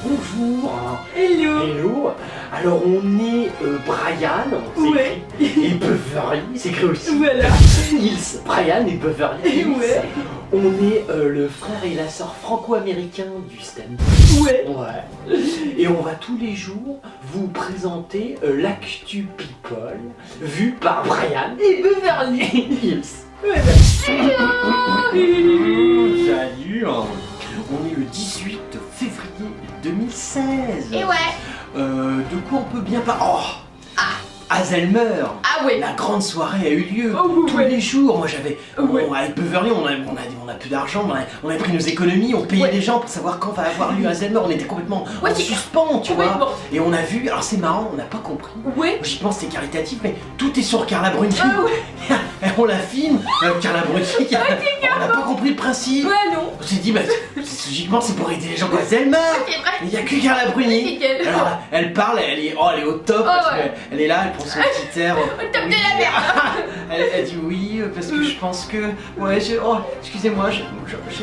bonjour. Hello. Hello. Alors on est Brian, Ouais. et Beverly, c'est écrit aussi. Voilà. Hills. Brian et Beverly Hills. Ouais. On est le frère et la sœur franco-américains du stand. Ouais. Ouais. Et on va tous les jours vous présenter l'actu people vu par Brian Et Beverly. Hills. Voilà. Salut. On est le 18 février 2016. Et ouais. De quoi on peut bien parler? Oh, Alzheimer. Ah ouais. La grande soirée a eu lieu Oh, tous ouais. les jours. Moi j'avais, Ouais. avec Beverly, on a plus d'argent, on a pris nos économies, on payait Ouais. les gens pour savoir quand va avoir lieu Alzheimer. On était complètement Ouais, en c'est suspens, tu vois. complètement. Et on a vu, alors c'est marrant, on n'a pas compris. Ouais. J'y pense, c'est caritatif, mais tout est sur Carla Bruni. Ah ouais. On la filme, Carla Bruni. On n'a pas compris le principe. Ouais, non. On s'est dit, bah, logiquement, c'est pour aider les gens quand Alzheimer. C'est vrai. Mais il n'y a que Carla Bruni. C'est elle. Alors, elle parle, elle est au top, parce ouais. qu'elle est là, elle prend son petit air. Au top de la merde. Elle dit oui, parce que je pense que. Ouais, excusez-moi, j'ai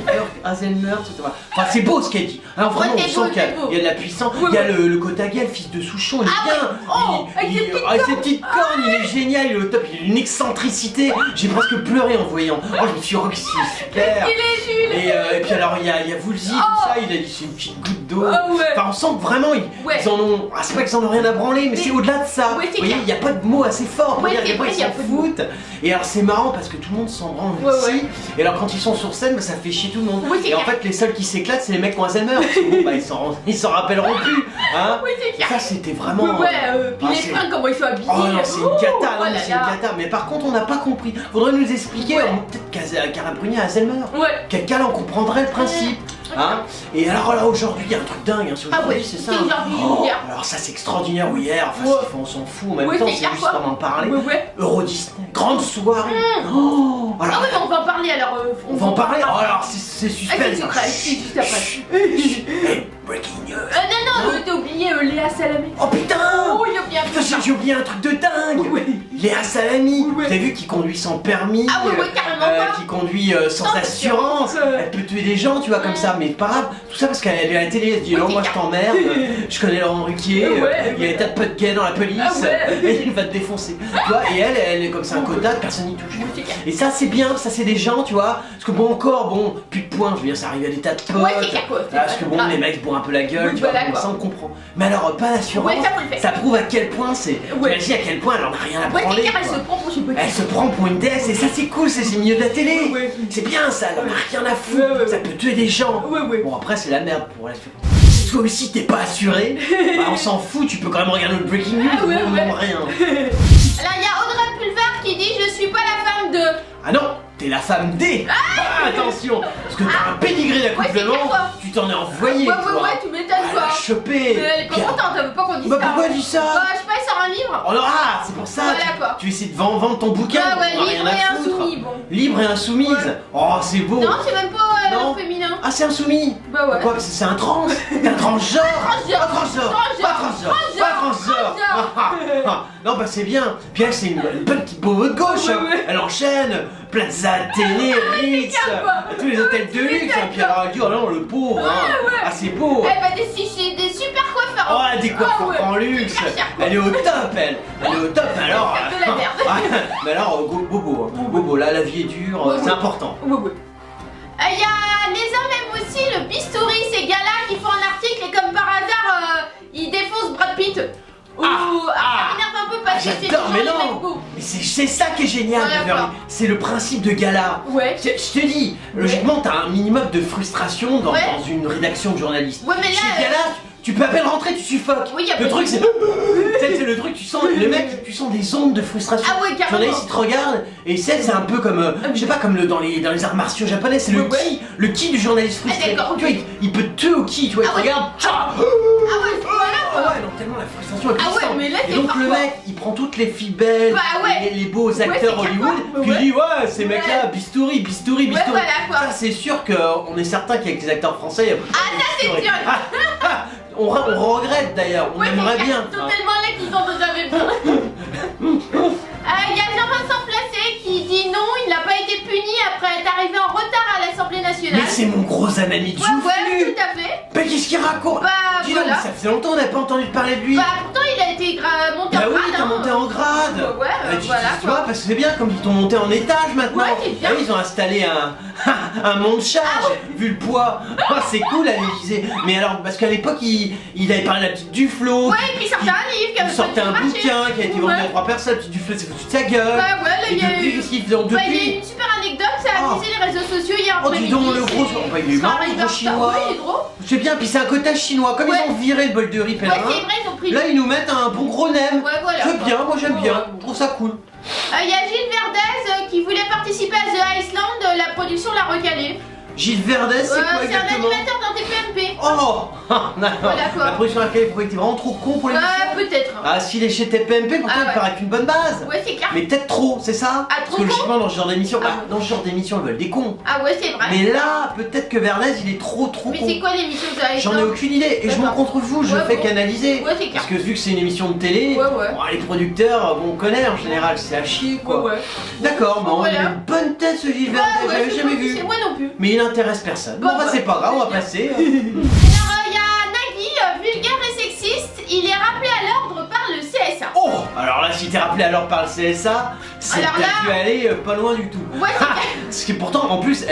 peur Alzheimer, etc. Enfin, c'est beau ce qu'elle dit. Alors, vraiment, Ouais, on c'est sent beau, qu'il y a- c'est beau. il y a de la puissance. Ouais, Il y a le Kotaga, le fils de Souchon, il est Ah ouais. bien. Oh, avec ses petites ses petites cornes, il est génial, il est au top, il a une excentricité. J'ai presque pleuré en voyant. Oh, je me suis dit, oh, que c'est super. Il est Jules. Et puis alors il y a Woolsey, tout ça, il a dit c'est une petite goutte d'eau. Ah ouais. Enfin on sent que vraiment Ouais. ils en ont. Ah, c'est pas qu'ils en ont rien à branler, mais c'est au-delà de ça. Ouais, c'est Vous voyez, clair. il n'y a pas de mots assez forts pour Ouais, dire à c'est quel point vrai, ils y a s'en pas de mots. foutent. Et alors c'est marrant parce que tout le monde s'en branle Ouais, ici. ouais. Et alors quand ils sont sur scène, bah, ça fait chier tout le monde. Ouais, c'est et en clair. fait les seuls qui s'éclatent c'est les mecs qui ont Alzheimer. Parce que bon, bah, ils s'en rappelleront plus. Hein. Oui, c'est clair. Ça c'était vraiment. Ouais, puis Ah, les c'est- fringues, comment ils sont habillés. Oh non, c'est une cata, Oh non, là c'est une là. cata. Mais par contre, on n'a pas compris. Faudrait nous expliquer. Ouais. Peut-être Carla Bruni a Alzheimer. Ouais. Quelqu'un là, on comprendrait le principe. Hein. Et alors là, aujourd'hui, il y a un truc dingue. Hein, c'est Ah aujourd'hui, ouais, c'est c'est ça. aujourd'hui Oh, ou hier. alors ça, c'est extraordinaire ou hier. Enfin, Ouais. c'est fait, on s'en fout en même Ouais, temps. c'est C'est hier, juste quoi. pour en parler. Ouais. Euro Disney, grande soirée. Oh, alors, Ah ouais, mais on va en parler alors. on va en parler. Oh, alors, c'est Ah, suspense. c'est secret, c'est juste après. Hey, breaking news. Non, t'as oublié Léa Salamé. Oh putain. Oh, il a bien Putain, j'ai oublié un truc de dingue. Ouais. Léa Salami, Ouais. t'as vu qui conduit sans permis, Ah ouais, carrément pas. qui conduit sans Sans assurance, assurance. elle peut tuer des gens, tu vois, comme ça, mais pas grave, tout ça parce qu'elle est à la télé, elle dit Oui, non, c'est moi je clair. t'emmerde, je connais Laurent Ruquier, Ouais, il y a des tas de potes gays dans la police, Ah ouais. et il va te défoncer, tu vois, et elle est comme c'est un quota, personne n'y touche. Oui, c'est clair. Et ça c'est bien, ça c'est des gens, tu vois, parce que bon encore, bon, plus de points, je veux dire, ça arrive à des tas de potes, Ouais, c'est clair, quoi. là, parce que bon, Ah. les mecs se bourrent un peu la gueule, Oui, tu vois, voilà, bon, quoi. ça on comprend. Mais alors, pas d'assurance, Ouais, ça, faut le faire. ça prouve à quel point c'est, Ouais. t'imagines à quel point elle en a rien à Ouais, c'est branler, clair, elle quoi. se prend pour une Elle petite. se prend pour une déesse et ça c'est cool, c'est le milieu de la télé. Ouais. C'est bien ça, elle en a rien à foutre. Ouais, ouais, Ça ouais. peut tuer des gens. Ouais, ouais. Bon après c'est la merde pour l'assurance. Si toi aussi t'es pas assuré, bah, on s'en fout, tu peux quand même regarder le breaking news, Ah ouais, on ouais. demande rien. Alors, il y a Audrey Pulvar qui dit: Je suis pas la femme de. Ah non, t'es la femme D. Ah, attention, parce que t'as un pédigré Ouais, c'est d'accouplement, clair, quoi. tu t'en es envoyé Ouais, toi. tu m'étonnes, Elle a quoi. chopé. Mais elle est pas Puis- contente, elle veut pas qu'on dise Bah ça. pourquoi elle dit ça? Bah, je sais pas, elle sort un livre. Oh non, ah, c'est pour ça. Voilà, tu, quoi. tu essaies de vendre ton bouquin. Ah ouais, on en a libre rien à et foutre. insoumis, bon. Libre et insoumise. Ouais. Oh, c'est beau. Non, c'est même pas Non. féminin. Ah, c'est insoumis. Bah ouais. Pourquoi? Parce que c'est un trans. T'es un transgenre. Transgenre. Pas transgenre. Transgenre. Pas transgenre. Pas transgenre. Ah. Non, bah c'est bien. Puis elle, c'est une bonne petite bobo de gauche. Ouais, hein. ouais. Elle enchaîne. Plaza Télé, Ritz, tous les hôtels de luxe. Et puis alors elle dit, oh non, le pauvre. Hein. Ah, c'est beau. Elle va des super coiffeurs. Oh, elle a des coiffeurs Ah ouais. en luxe. Hyper cher, quoi. Elle est au top, elle. Elle est au top. Mais alors. Elle fait de la merde. Ah, mais alors, Bobo. Hein. Bobo, là, la vie est dure. Ouais, C'est ouais. important. Ouais, ouais. Il y a les hommes aiment aussi le bistouri, ces gars-là qui font un article et comme par hasard, ils défoncent Brad Pitt. Ouh, ça m'énerve un peu parce que c'est J'adore, mais toujours les mecs non. beaux. Mais c'est ça qui est génial, Voilà, Beverly. quoi. C'est le principe de gala. Ouais. Je te dis, logiquement, t'as un minimum de frustration dans, Ouais. dans une rédaction de journaliste. Ouais, mais là, Chez gala, tu peux à peine rentrer, tu suffoques. Oui, y a Le pas truc, de- c'est. C'est le truc, tu sens, le mec, tu sens des ondes de frustration. Ah ouais, Le carrément. journaliste, il te regarde, et c'est un peu comme, je sais pas, comme dans les arts martiaux japonais, c'est le Ouais, ouais. le ki du journaliste frustré. d'accord, ok. Tu vois, il peut te tuer au ki, tu vois, il Ah te ouais. regarde, tcha. Ah ouais, voilà Ah quoi. ouais, non, tellement la frustration est Ah ouais, puissante. mais là, Et c'est donc fort, le quoi. mec, il prend toutes les filles belles, Bah ouais. les beaux acteurs c'est Hollywood, clair, puis ouais. il dit ouais, ces Ouais. mecs-là, bistouri, bistouri, Ouais, bistouri. voilà quoi. Ça c'est sûr qu'on est certain qu'avec les acteurs français, il y a Ah, ça c'est bistouri. sûr. On regrette d'ailleurs, on Ouais, aimerait c'est bien. Ils sont tellement laids qu'ils en avaient besoin. Il y a Jean-Vincent Placé qui dit non, il n'a pas été puni après être arrivé en retard à l'Assemblée nationale. Mais c'est mon gros ananas de Ouais, joufflu. tout à fait. Mais qu'est-ce qu'il raconte? Bah, dis donc, voilà. mais ça faisait longtemps qu'on n'avait pas entendu parler de lui. Bah pourtant il a été monté Bah en oui, grade. t'as hein. monté en grade. Ouais, voilà, Tu vois, parce que c'est bien, comme ils t'ont monté en étage maintenant. Ouais, c'est bien. Ah oui, ils ont installé un monte charge, vu le poids. Ah, c'est cool, allez, je disais. Mais alors, parce qu'à l'époque, il avait parlé de la petite Duflo. Ouais, et puis il sortait un livre qui Il avait sortait pas un du tout bouquin marché. qui a été vendu à 3 personnes. La petite Duflo s'est foutu de sa gueule. Ouais, là Et il y a depuis, eu. qu'est-ce qu'ils faisaient Ouais, il y a eu depuis? une super anecdote, ça a Oh. amusé les réseaux sociaux hier Oh, dis après-midi. donc, le gros. c'est- Bah, il est c'est marrant, un le gros river chinois. Ouais, il est drôle. C'est bien, puis c'est un cottage chinois. Comme Ouais. ils ont viré le bol de riz Ouais, pèlerin, c'est vrai, ils ont pris. là ils nous mettent un bon gros nem. Ouais, voilà. C'est bien, moi j'aime Ouais, bien. ouais. Je trouve ça cool. Il y a Gilles Verdez qui voulait participer à The Iceland, la production l'a recalé. Gilles Verdez, c'est quoi C'est un exactement? animateur d'un TPMP. Oh d'accord. Voilà, quoi. La production à laquelle il pouvait être vraiment trop con pour l'émission. Peut-être. Ah, s'il est chez TPMP, pourtant Ah, il ouais. paraît qu'une bonne base. Ouais, c'est clair. Mais peut-être trop, c'est ça? Ah, Parce trop que con logiquement, dans ce genre d'émission, Ah, dans ce genre d'émission, ils veulent des cons. Ah ouais, c'est vrai. Mais là, peut-être que Verdez, il est trop Mais con. c'est quoi l'émission de The J'en ai Iceland? aucune idée et je m'en D'accord. contrefous, je Ouais, fais bon. qu'analyser. Ouais, c'est clair. Parce que vu que c'est une émission de télé, Ouais, ouais. bon, les producteurs, bon, on connaît en général, c'est à chier quoi. Ouais. D'accord, bon, il a Voilà. une bonne tête ce Gilles Verdez, Ouais, j'avais je jamais pense que vu. c'est moi non plus. Mais il intéresse personne. Bon, Bah, bah ouais. c'est pas grave, on va C'est bien. passer. Alors, il y a Nagui, vulgaire et sexiste, il est rappelé à l'ordre par le CSA. Oh, alors là, si t'es rappelé alors par le CSA, c'est que Alors t'as là- dû aller pas loin du tout. Ouais, c'est Ah, parce que pourtant, en plus,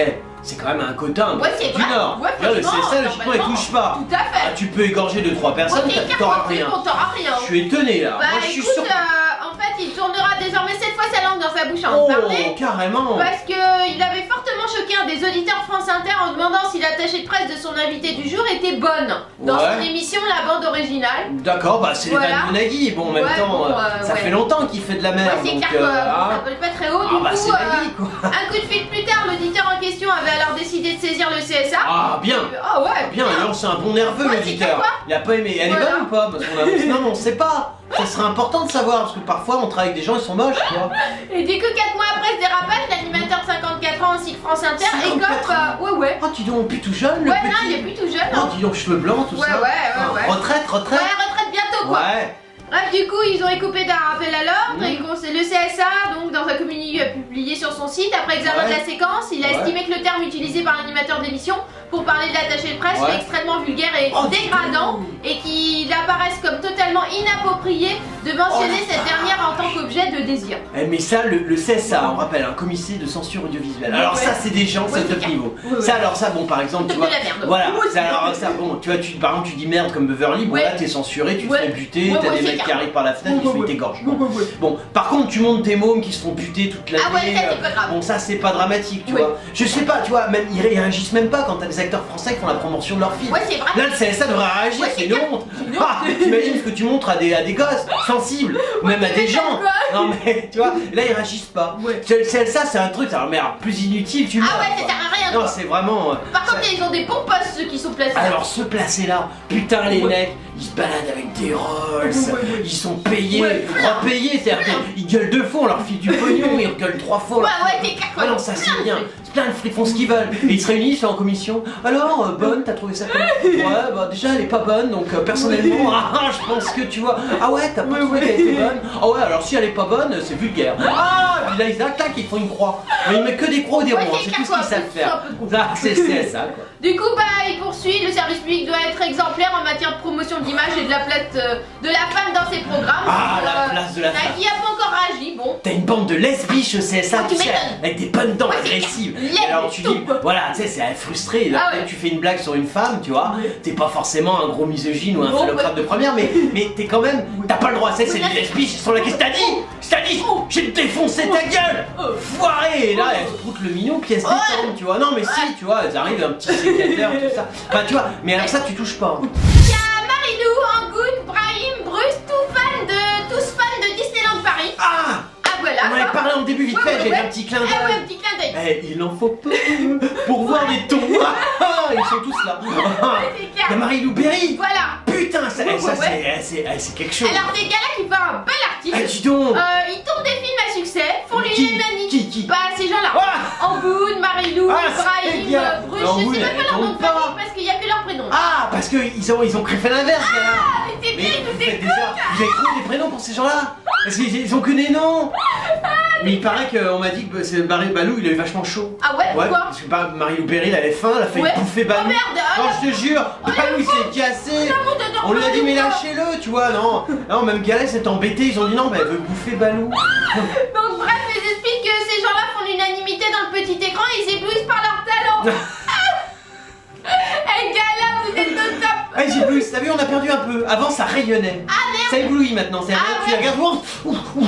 c'est quand même un quota un peu Ouais, c'est du vrai. Nord. Ouais, Là, le franchement, CSA, logiquement, il normalement. touche pas. Tout à Ah, fait. tu peux égorger 2-3 personnes, Ok, t'auras rien. on t'aura rien. Je suis étonné là. Bah Moi, je suis écoute, sûr. en fait, il tournera désormais 7 fois sa langue dans sa bouche à en Oh, parler. carrément. Parce qu'il avait fortement choqué un des auditeurs France Inter en demandant si l'attaché de presse de son invité du jour était bonne dans Ouais. son émission La Bande Originale. D'accord, bah c'est Voilà. les vannes de Nagui. Bon, en même Ouais, temps, bon, ça ouais. fait longtemps qu'il fait de la Ouais, merde. c'est donc, clair que ah. ça vole pas très haut. Ah, Du bah coup, c'est Nagui quoi. un coup de fil plus tard, l'auditeur en question avait alors décidé de saisir le CSA. Ah, bien. Ah ouais, Bien, alors c'est un bon nerveux Ouais, l'auditeur. c'est quoi Il a pas aimé. Elle est Voilà. bonne ou pas? Parce qu'on a... Non, mais on sait pas. Ça serait important de savoir parce que parfois on travaille avec des gens ils sont moches, tu vois. Et du coup, 4 mois après ce dérapage, l'animateur de 54 ans ainsi que France Inter 54 écope. Ouais. Oh, dis donc, plus tout jeune, le Ouais, petit. non, il est plus tout jeune. Oh, Hein. dis donc, cheveux blancs, tout Ouais, ça. ouais. Retraite. Ouais, retraite bientôt quoi. Ouais. Bref, du coup, ils ont écopé d'un rappel à l'ordre Mmh. et le CSA, donc dans un communiqué publié sur son site, après examen de la séquence, il a Ouais. estimé que le terme utilisé par l'animateur d'émission pour parler de l'attaché de presse Ouais. est extrêmement vulgaire et Oh, dégradant et qu'il apparaisse comme totalement inapproprié de mentionner Oh, cette dernière en tant qu'objet de désir. Eh, mais ça, le CSA, on rappelle, un commissaire de censure audiovisuelle. Alors Ouais. ça, c'est des gens, Ouais, c'est c'est top clair. niveau. Ouais. Ça, alors ça, bon, par exemple, tu De vois. la merde. Voilà. Ouais, Ça, alors ça, bon, tu vois, par exemple, tu dis merde comme Beverly, bon Ouais. là, t'es censuré, tu te Ouais. fais buter, Ouais, t'as ouais, des c'est mecs qui clair. arrivent par la fenêtre, ils t'égorgent. Bon. Ouais. Bon, par contre, tu montes tes mômes qui se font buter toute l'année. Ah ouais, ça, c'est pas grave. Bon, ça, c'est pas dramatique, tu Ouais. vois. Je sais pas, tu vois, même ils réagissent même pas quand t'as des acteurs français qui font la promotion de leur film. Ouais, c'est vrai. Là, le CSA devrait réagir, Ouais, c'est c'est une clair. honte. C'est une honte. Ah, t'imagines ce que tu montres à des gosses sensibles, ou même à des gens. quoi. Non mais, tu vois, là ils réagissent pas. Ouais. Le CSA, c'est un truc, alors, mais alors, plus inutile, tu vois. Ah ouais, ça sert à rien. Non, quoi. c'est vraiment. Par contre, ils ont des bons postes ceux qui sont placés. Alors se placer là, putain les Ouais. mecs, ils se baladent avec des Rolls, Ouais. ils sont payés, Ouais. droit payés, c'est-à-dire qu'ils gueulent 2 fois, on leur file du pognon, ils gueulent 3 fois. on leur Ouais, file- ouais, c'est clair, Ah non, quoi. ça Plein c'est de bien, trucs. c'est plein de frics font ce qu'ils veulent, et ils se réunissent en commission. Alors, bonne, t'as trouvé ça comment? Ouais, bah déjà elle est pas bonne, donc personnellement, je pense que tu vois, ah ouais, t'as pas trouvé qu'elle était bonne? Ah ouais, alors si elle est pas bonne, c'est vulgaire. Ah, puis là ils attaquent, ils font une croix. Mais ils mettent que des croix ou des Ouais, ronds, c'est c'est tout ce clair, qu'ils quoi. savent C'est un faire. peu con. Ça, c'est ça quoi. Du coup, bah, il poursuit. Le service public doit être exemplaire en matière de promotion d'image et de la place de la femme dans ses programmes. Ah, la place de la femme. Nagui a pas encore réagi, bon. T'as une bande de lesbiches au CSA, Oh, tu tu sais, m'étonnes. avec des bonnes dents Ouais, c'est agressives. clair. Et alors tu dis, voilà, tu sais, c'est frustré. Là, Ah peut-être ouais. tu fais une blague sur une femme, tu vois. Ouais. T'es pas forcément un gros misogyne ou un Non, phallocrate de première, mais t'es quand même. T'as pas le droit, tu sais, c'est Oui, des lesbiches, elles sont là, qu'est-ce que t'as dit? Qu'est-ce que t'as dit? J'ai défoncé ta gueule! Oh. Foiré! Et là, elles se broutent le mignon, puis elles se Ouais. détendent, tu vois. Non, mais si, tu vois, elles arrivent, un petit sécateur, tout ça. Enfin, tu vois, mais alors ça, tu touches pas. Il y a Marilou, Angoune, Brahim, Bruce, tous fans de Disneyland Paris. Ah! Ah voilà. On en avait parlé en début vite Ouais, fait, ouais, j'ai ouais. fait un petit clin Ah ouais, d'œil. un petit clin d'œil. Eh, il en faut peu pour voir les tons. Ils sont tous là. Ouais, c'est Il y a clair. Marie-Lou Berry. Voilà. Putain, ça, Ouais, ça, ouais. c'est quelque chose. Alors, des gars-là qui font un bel Ah, article. dis donc. Ils tournent des films à succès, font Qui l'unanimité. Qui Bah, ces gens-là. Ah, Angoune, Marilou, Ah, c'est Brahim, bien. Bruce, Angoune, je sais elle même pas leur nom de tourne pas. famille parce qu'il y a que leur prénom. Ah, parce qu'ils ont créé l'inverse, gars-là. Ah, mais c'est Mais bien, vous tout est faites déjà. Vous avez trouvé des prénoms pour ces gens-là? Parce qu'ils ont que des noms. Mais il paraît qu'on m'a dit que c'est Balou, il a eu vachement chaud. Ah ouais, Ouais, pourquoi? parce que Marie-Lou Berry, elle avait faim, elle a failli Ouais. bouffer Balou. Oh merde, Non, je te jure, Oh, Balou il s'est cassé. la monte de On lui a dit Balou, mais quoi. lâchez-le, tu vois, non. Non, même Gala s'est embêté, ils ont dit non, bah elle veut bouffer Balou. Donc bref, je vous explique que ces gens-là font l'unanimité dans le petit écran et ils éblouissent par leur talent. Eh Gala, vous êtes au top. Ah, ils éblouissent, t'as vu, on a perdu un peu. Avant ça rayonnait. Ah merde. Ça éblouit maintenant, c'est Ah, tu ouais. regardes, ouf. Ah oui,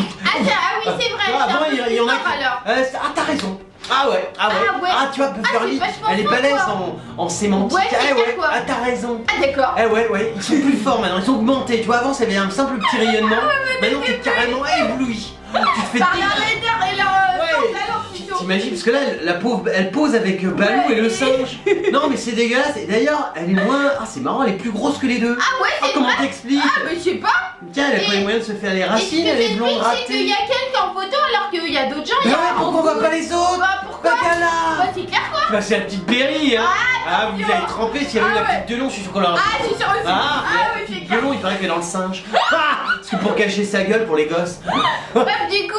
c'est vrai. Tu vois, j'ai un avant peu il y en a plus fort, alors. Ah, t'as raison. Ah ouais. Ah ouais. Ah, tu vois, Bufferly, c'est vachement elle est fort, balèze quoi. en sémantique. Ouais, c'est Ah clair, ouais, quoi. ah t'as raison. Ah d'accord. Eh ouais, ils sont plus forts maintenant, ils sont augmentés. Tu vois, avant ça avait un simple petit rayonnement. Maintenant t'es carrément ébloui. Tu te fais Par leur laideur et leur Ouais. talent plutôt. T'imagines, parce que là, la pauvre, elle pose avec Balou et le singe. Non, mais c'est dégueulasse. Et d'ailleurs, elle est moins. Ah, c'est marrant, elle est plus grosse que les deux. Ah ouais, Ah, c'est comment vrai. t'expliques? Ah mais je sais pas. Tiens, elle a pas les moyens de se faire les racines, elle est blonde C'est qu'il y ratée. a quelqu'un en photo alors qu'il y a d'autres gens. il y Bah a ouais, un pourquoi on voit bout. pas les autres? Bah pourquoi? Bah Gala. Bah c'est clair quoi. Bah c'est la petite Berry, hein. Ah, vous avez trempé, s'il y avait eu la Ah ouais. petite Delon, je suis sûr qu'on l'aurait. Ah je suis sûre aussi. Ah, Ah la oui c'est petite clair. Delon, il paraît qu'elle est dans le singe. Ah, parce que pour cacher sa gueule pour les gosses. Bref du coup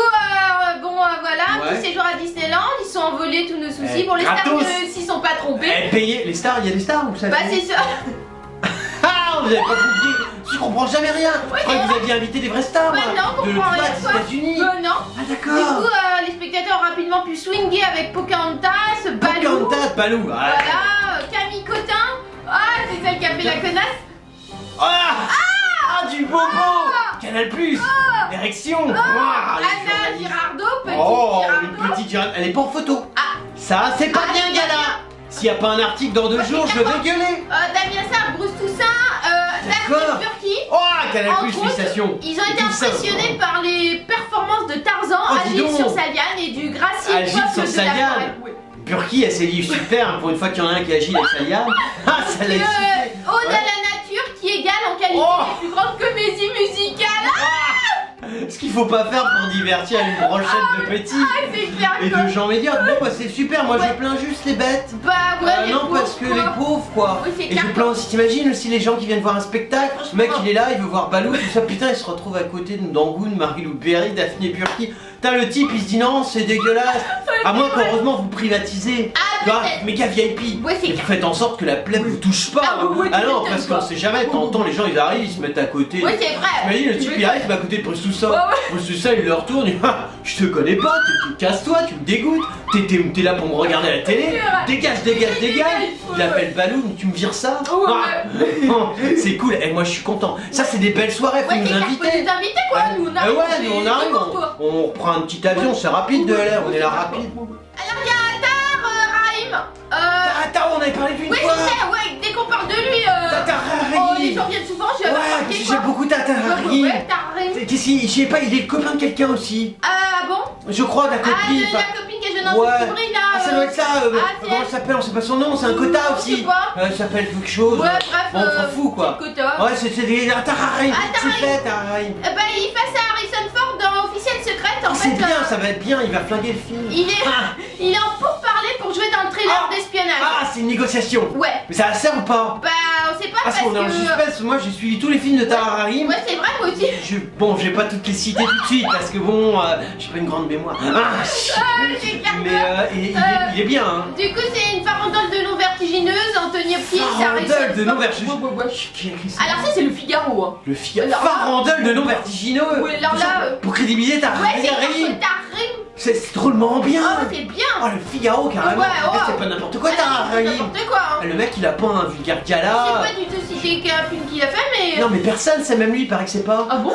voilà, Ouais. petit séjour à Disneyland, ils sont envolés tous nos soucis. Eh, Bon les stars gratos. ne s'y sont pas trompés. Elle payait les stars, il y a des stars ou ça? Bah c'est ça. Ah, vous avez pas compris. Je comprends jamais rien. Je croyais que vous aviez invité des vrais stars, Bah moi. non, on de comprend tu vois, rien des quoi. États-Unis. Non. Ah Du d'accord. coup les spectateurs ont rapidement pu swinger avec Pocahontas, Balou. Pocahontas, Balou. Ah. Voilà, Camille Cotin. Ah c'est celle qui a fait la connasse. Ah, du bobo. Canal Plus. Érection. Ah, les Anna journalistes. Girardot, petite Oh, Girardot. une petite Girardot. Elle est pas en photo. Ah. Ça, c'est pas Ah, bien, c'est pas Gala. S'il y a pas un article dans 2 Ouais, jours, c'est je vais gueuler. Damien Sarr, Bruce Toussaint, D'accord. Daphne Burki. Oh, Canal En Plus, gros, félicitations. Ils ont été Tout ça. impressionnés par les performances de Tarzan, Oh, dis Agile donc. sur sa liane et du gracier Agile peuple sur de sa la liane. forêt. Ouais. Burki, elle s'est dit super. Pour une fois qu'il y en a un qui agit avec sa liane. Ah, ça l'a excité. Ode Ouais. à la nature qui égale en qualité Oh. les plus grandes comédies musicales. Ce qu'il faut pas faire pour divertir une brochette de petits C'est clair et quoi. de gens médiocres. Bon, bah c'est super. Moi, Ouais. je plains juste les bêtes. Bah ouais, les Non, pauvres, parce que quoi. les pauvres, quoi. Oui, c'est Et je clair, plains aussi, t'imagines aussi les gens qui viennent voir un spectacle. Le Franchement. mec, il est là, il veut voir Balou, tout ça. Putain, il se retrouve à côté de Dangoun, Marie-Lou Berry, Daphné Burki. Putain, le type, il se dit non, c'est dégueulasse. À moins qu'heureusement vous privatisez. Ah, Tu vois, peut-être. méga VIP. Ouais, c'est Et vous clair. faites en sorte que la plèbe vous touche pas. Ah, ouais, tu Alors, m'étonnes parce pas. qu'on sait jamais, t'entends les gens, ils arrivent, ils se mettent à côté. Oui, c'est vrai. T'imagines, le Tu type veux il dire- arrive, il va à côté de Bruce Toussaint. Ouais, ouais. Bruce Toussaint, il le retourne, il dit ah, je te connais pas, casse-toi, tu me dégoûtes. T'es là pour me regarder à la télé. C'est vrai. Dégage. Il appelle Balou, tu me vires ça. Ouais, Ah, c'est cool, et moi je suis content. Ça, c'est des belles soirées, faut Ouais, nous c'est clair, faut inviter. nous inviter quoi. Nous on Ah arrive. ouais, c'est- nous on arrive, c'est pour toi. on reprend un petit avion, c'est rapide de LR, on est là rapide. Alors il y a Attar Rahim. Attends, on avait parlé d'une Oui, fois. je sais, ouais, dès qu'on parle de lui, Tata oh, les Rahim. gens viennent souvent, je vais Ouais, remarqué j'aime beaucoup Tata Rahim. Ouais, Attar Rahim. Qu'est-ce qu'il, je sais pas, il est le copain de quelqu'un aussi. Ah bon? Je crois, la Ah, copine. de enfin, la copine que je viens ouais. d'en là. Ah, ça doit être ça. Ah, c'est Comment elle. elle s'appelle? On sait pas son nom, c'est un quota Je aussi. sais pas. Elle s'appelle quelque chose. Ouais, bref, Bon, on s'en fout quoi. c'est le quota. Ouais, c'est des. Tata Rahim. Ah, Tata C'est fait, Tata Rahim. Bah, il passe à Harrison Ford dans Officiel Secrète en Ah, fait. c'est bien, ça va être bien, il va flinguer le film. Il est en pourparlers pour jouer dans le trailer Ah. d'espionnage. Ah, c'est une négociation. Ouais. Mais ça sert ou pas? Bah, on sait pas Ah, parce si on est en que. suspense, moi j'ai suivi tous les films de Tara Rahim. Ouais, c'est vrai, moi aussi. Bon, je vais pas toutes les citer tout de suite parce que bon, j'ai pas une grande mémoire. Ah, C'est clair mais que- il est bien, hein. Du coup, c'est une farandole de nom vertigineuse, Anthony Hopkins, Farandole de nom vertigineux. Ouais. Qui a écrit ça? Alors, ça, c'est le Figaro. Hein. Le alors là- farandole de nom vertigineux. Ouais, alors Tout ça là, pour crédibiliser Tara Ouais, c'est Rahim. Tarim. C'est drôlement bien. Oh, c'est bien. Oh, le Figaro carrément. Ouais, Mais ouais. c'est pas n'importe quoi Ah, Tara c'est Rahim. n'importe quoi. Hein. Le mec il a pas un vulgaire Je sais gala. pas du tout si c'est un film qu'il a fait, mais. Non mais personne, c'est même lui, il paraît que c'est pas. Ah bon?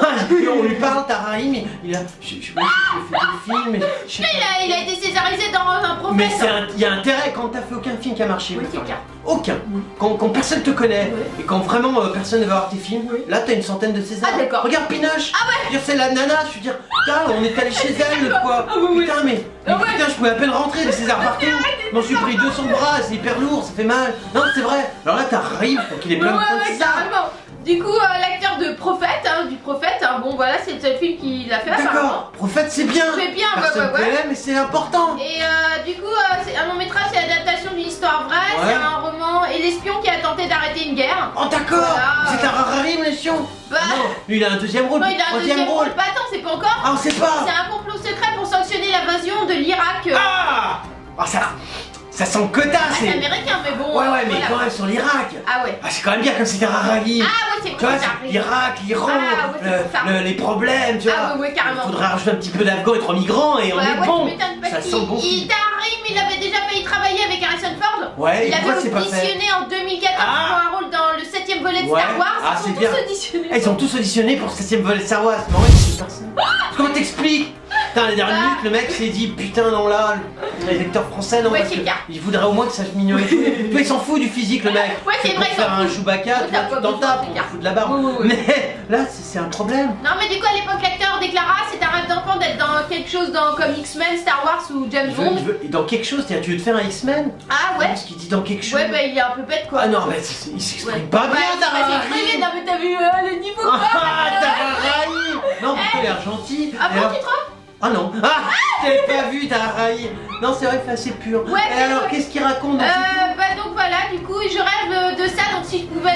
On lui parle, Tara Rahim, il a. Je sais pas si j'ai fait des films, mais. je sais pas. Il a été césarisé dans un prophète. Mais il y a intérêt quand t'as fait aucun film qui a marché. Oui, ouais, c'est clair. Aucun. Quand personne te connaît Ouais. et quand vraiment personne ne va voir tes films, Oui. là t'as une centaine de César. Ah, d'accord. Regarde Pinoche. Ah ouais. Je veux dire, c'est la nana, je veux dire, putain, on est allé chez elle quoi. Ah oui, oui. Putain, mais Ah ouais. putain, je pouvais à peine rentrer, les Césars partout. Je m'en suis pris 200 bras, c'est hyper lourd, ça fait mal. Non, c'est vrai. Alors là, t'arrives pour qu'il ait Ouais, plein de ouais, Césars. carrément. Du coup, l'acteur de Prophète, du Prophète, bon voilà, c'est le seul film qu'il a fait apparemment. D'accord, Prophète, c'est bien. C'est bien, Personne ouais. connaît, mais c'est important. Et du coup, c'est un long métrage, c'est l'adaptation d'une histoire vraie, Ouais. c'est un roman, et l'espion qui a tenté d'arrêter une guerre. Oh, d'accord. Voilà. C'est Tara Rahim, les chiens. Bah, Non, lui, il a un deuxième rôle. non, il a un troisième deuxième rôle. rôle. Pas attends, c'est pas encore. Ah, on sait pas. C'est un complot secret pour sanctionner l'invasion de l'Irak. Ah, ça Ça sent le quota, Ah, c'est c'est... américain, mais bon. Ouais, mais voilà. quand même sur l'Irak. Ah ouais. Ah, c'est quand même bien comme c'était Rahim. Ah ouais, c'est Tu vois, ça c'est arrive. l'Irak, l'Iran, Ah, ouais, c'est pour ça. les problèmes, tu vois. Ah ouais, carrément. Il faudrait rajouter un petit peu d'Afghans et 3 migrants et on Ouais, est ouais, bon. tu m'étonnes, parce Ça sent bon film. il avait déjà failli travailler avec Harrison Ford. Ouais, et Il pourquoi avait c'est pas fait? auditionné en 2014 Ah. pour un rôle dans le 7ème volet de Ouais. Star Wars. Ah, Ils c'est sont bien. tous auditionnés. Ils sont tous auditionnés pour le 7ème volet de Star Wars. Mais en vrai, c'est personne. Comment t'expliques? Putain, la dernière Ah. minute, le mec s'est dit putain, non, là, les lecteurs français, non, Ouais, parce c'est que clair. il voudrait au moins que ça se mignonne. Tu vois, il s'en fout du physique, le mec. Ouais, c'est pour vrai, il faire s'en un fout. Chewbacca, Ouais, tu t'as vois, pas tu t'en besoin, tapes, c'est on clair. fout de la barbe. Ouais, ouais, ouais. Mais là, c'est un problème. Non, mais du coup, à l'époque, l'acteur déclara c'est un rêve d'enfant d'être dans quelque chose comme X-Men, Star Wars ou James Bond. Et dans quelque chose, tu veux te faire un X-Men? Ah ouais. Parce qu'il dit dans quelque chose. Ouais, bah il est un peu bête quoi. Ah non, mais il s'exprime pas bien, Ouais, Tara c'est très bien. Non, mais t'as vu le niveau quoi. Ah, Tara Rahim. Non, pourquoi il a l'air gentil. Ah Et bon, alors- tu trouves? Ah non. Ah, je t'avais pas vu, Tara Rahim. Non, c'est vrai que c'est assez pur. Ouais, Et c'est alors, vrai. qu'est-ce qu'il raconte dans ce Bah donc voilà, du coup, je rêve de ça, donc si je pouvais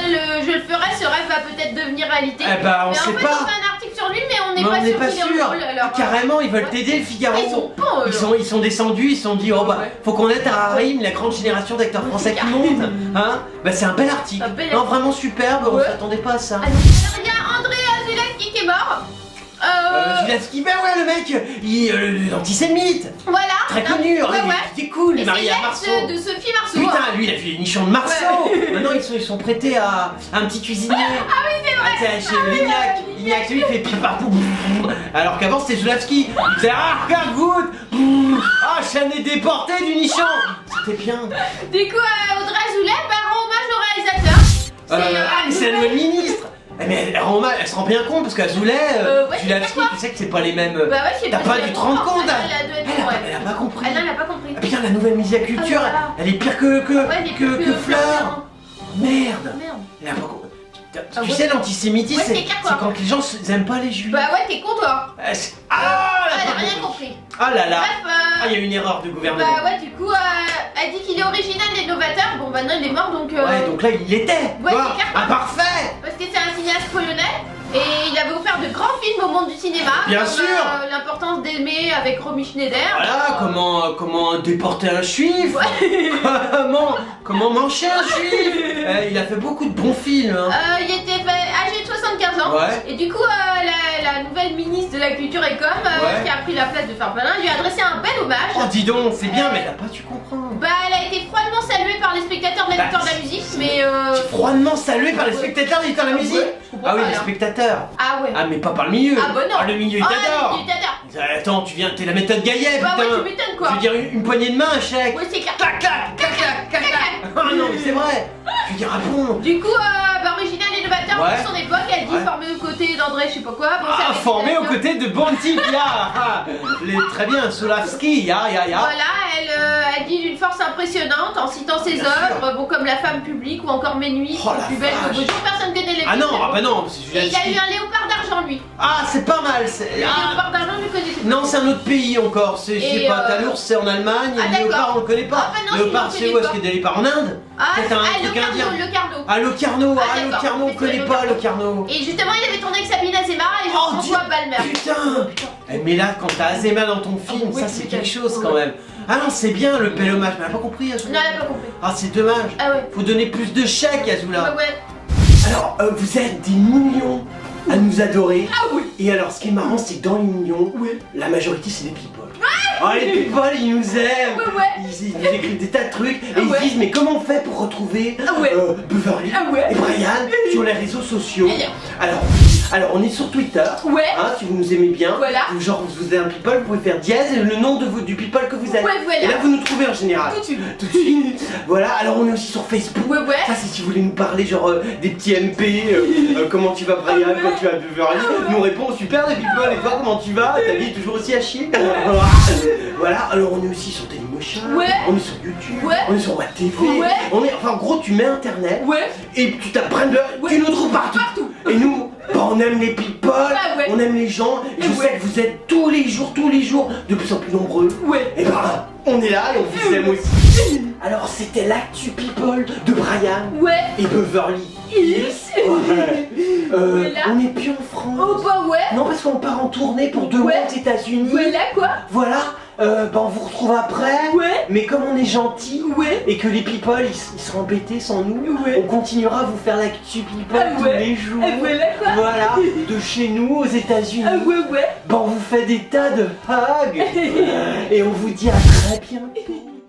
je le ferais, ce rêve va peut-être devenir réalité. Eh ben, on mais sait en fait, pas. on fait un article sur lui, mais on Mais n'est pas on n'est sûr pas qu'il est sûr. en rôle, alors, Carrément, ils veulent ouais. t'aider, le Figaro. Ah, ils sont pas, Ils sont descendus, ils se sont dit, oh bah, Ouais. faut qu'on aide Tara Rahim, la grande génération d'acteurs français qui monte. Hein? Bah, c'est un bel article. Un bel Non, article. vraiment superbe, on Ouais. s'attendait pas à ça. Ah, donc, alors, il y a André Azelensky qui est mort. Gilaski, ben ouais, le mec, l'antisémite. Voilà. Très connu, Ouais, ouais. il est cool, il Et est marié à c'est Marceau. l'ex de Sophie Marceau. Putain, lui il a fait les nichons de Marceau. Maintenant ils sont prêtés à un petit cuisinier. Ah oui, c'est vrai. Chez Lignac. Lignac, lui il fait piparpou. Alors qu'avant c'était Zulawski. Il faisait ah regarde goûte. Ah je ai déporté du nichon. C'était bien. Du coup, Audrey Azoulay, bah, rend hommage au réalisateur. Ah mais c'est la nouvelle ministre. Eh, mais elle se rend bien compte parce qu'Azoulay, ouais, Zulawski, c'est tu sais que c'est pas les mêmes. Bah ouais, je sais T'as pas je dû l'ai te rendre compte. Elle a dû être ouais. Elle a pas compris. Ah non, elle a pas compris. Ah putain, la nouvelle mise à culture, Ah, voilà. elle est pire que Ouais, elle est pire que Fleur. Merde. Merde. Elle a pas compris. Tu Ah ouais. sais, l'antisémitisme, Ouais, c'est c'est clair, quoi. quand les gens aiment pas les juifs. Bah ouais, t'es con toi. Ah, Elle a rien compris. Ah là là. Bref, Ah, il y a une erreur de gouvernement. bah ouais, du coup, elle dit qu'il est original et novateur. Bon, bah non, il est mort donc. Ouais, donc là, il l'était. Ouais, tu vois. c'est clair. Ah, parfait. Parce que c'est un cinéaste polonais et il avait offert de grands films au monde du cinéma. Bien comme, sûr. L'importance d'aimer avec Romy Schneider. Voilà, comment déporter un juif. Comment mancher un juif. Il a fait beaucoup de bons films. Hein. Il était âgé de 75 ans. Ouais. Et du coup, la nouvelle ministre de la Culture et Com, Ouais. qui a pris la place de Farfalin, lui a adressé un bel hommage. Oh, dis donc, c'est bien, mais t'as pas tu comprends. Bah, elle a été froidement saluée par les spectateurs de la victoire de la musique, mais Froidement salué par les spectateurs de la musique. ouais, je comprends Ah oui, pas, les là. spectateurs. Ah ouais. Ah, mais pas par le milieu. Ah bah non. Ah, le milieu, il Ah, t'adore. il t'adore. Attends, t'es la méthode Gaillet, Bah ouais, putain. tu m'étonnes Je quoi. veux dire, une poignée de main, un chèque. Ouais, c'est clair. Clac, clac, clac, clac, clac, clac. Ah non, mais c'est vrai. Je veux dire, ah bon. Du coup, bah, original et novateur Ouais. pour son époque, elle dit Ouais. formé aux côtés d'André, je sais pas quoi. Bon, Ah, c'est formé aux avec- côtés de bons types, là. Ah, très bien, Zulawski, ya. Voilà, elle dit d'une force impressionnante en citant ses Bien œuvres, bon, comme La Femme publique ou encore Mes Nuits, Oh, la plus belle que vache. beau jour, personne connaît les Ah non, films, ah mais bah bon. non, c'est Et il a eu Zulawski. un léopard d'argent lui. Ah, c'est pas mal. Le Ah. léopard d'argent, je le connaissais. Non, c'est un autre pays encore. Je sais Et, pas, t'as l'ours, c'est en Allemagne. Ah, Et le léopard, d'accord. on le connaît pas. Ah, bah non, Léopard, je c'est le où? connais Est-ce qu'il y a des léopards en Inde? Ah, C'est un truc le indien. Carnot, le Carnot. Ah, le Carnot, Ah, le d'accord. Carnot, on C'est connaît le pas Carnot. le Carnot. Et justement, il avait tourné avec Sabine Azema et Oh, Jean-François Balmer. Putain. Mais là, quand t'as Azema dans ton film, oui, ça c'est c'est quelque clair. chose quand même. Ah non, c'est bien le bel hommage, mais elle a pas compris Azula. Non, elle a pas compris. Ah, c'est dommage. Ah ouais. Faut donner plus de chèques, Azula. Ouais, ouais. Alors, vous êtes des millions à nous adorer. Ah oui. Et alors, ce qui est marrant, c'est que dans les millions, la majorité, c'est des people. Ah, les people, ils nous aiment. Ouais, ouais. Ils nous écrivent des tas de trucs et Ah ils ouais. se disent, mais comment on fait pour retrouver Ah ouais. Beverly Ah ouais. et Brian sur les réseaux sociaux? Alors, on est sur Twitter. Ouais. Hein, si vous nous aimez bien, Voilà. ou genre vous êtes un people, vous pouvez faire dièse et le nom du people que vous êtes. Ouais, voilà. Et là, vous nous trouvez en général. Tout de suite. Tout de suite. Voilà, alors on est aussi sur Facebook. Ouais, ouais. Ça, c'est si vous voulez nous parler, genre des petits MP, comment tu vas, Brian, Ah ouais. quand tu vas Beverly. Ah ouais. Nous on répond super, les people, et toi, comment tu vas? Ta vie est toujours aussi à chier. Voilà, alors on est aussi sur Dailymotion. Ouais. On est sur YouTube. Ouais. On est sur WebTV. Ouais. On est, enfin, en gros, tu mets internet. Ouais. Et tu t'apprends de. Ouais. Tu nous trouves partout. Partout. Et nous, bah, on aime les people, Ah ouais. on aime les gens, et je Ouais. sais que vous êtes tous les jours, de plus en plus nombreux. Ouais. Et bah, on est là et on vous aime aussi. Alors, c'était l'actu people de Brian Ouais. et Beverly. Yes. Ouais. Voilà. On n'est plus en France. Oh bah ouais. Non, parce qu'on part en tournée pour 2 mois aux États-Unis. Voilà quoi. Voilà, bah on vous retrouve après. Ouais. Mais comme on est gentil Ouais. et que les people ils seront embêtés sans nous, Ouais. on continuera à vous faire l'actu people Ah tous ouais. les jours. Voilà quoi. Voilà, de chez nous aux États-Unis. Ah ouais. Bah on vous fait des tas de hugs et on vous dit à très bientôt.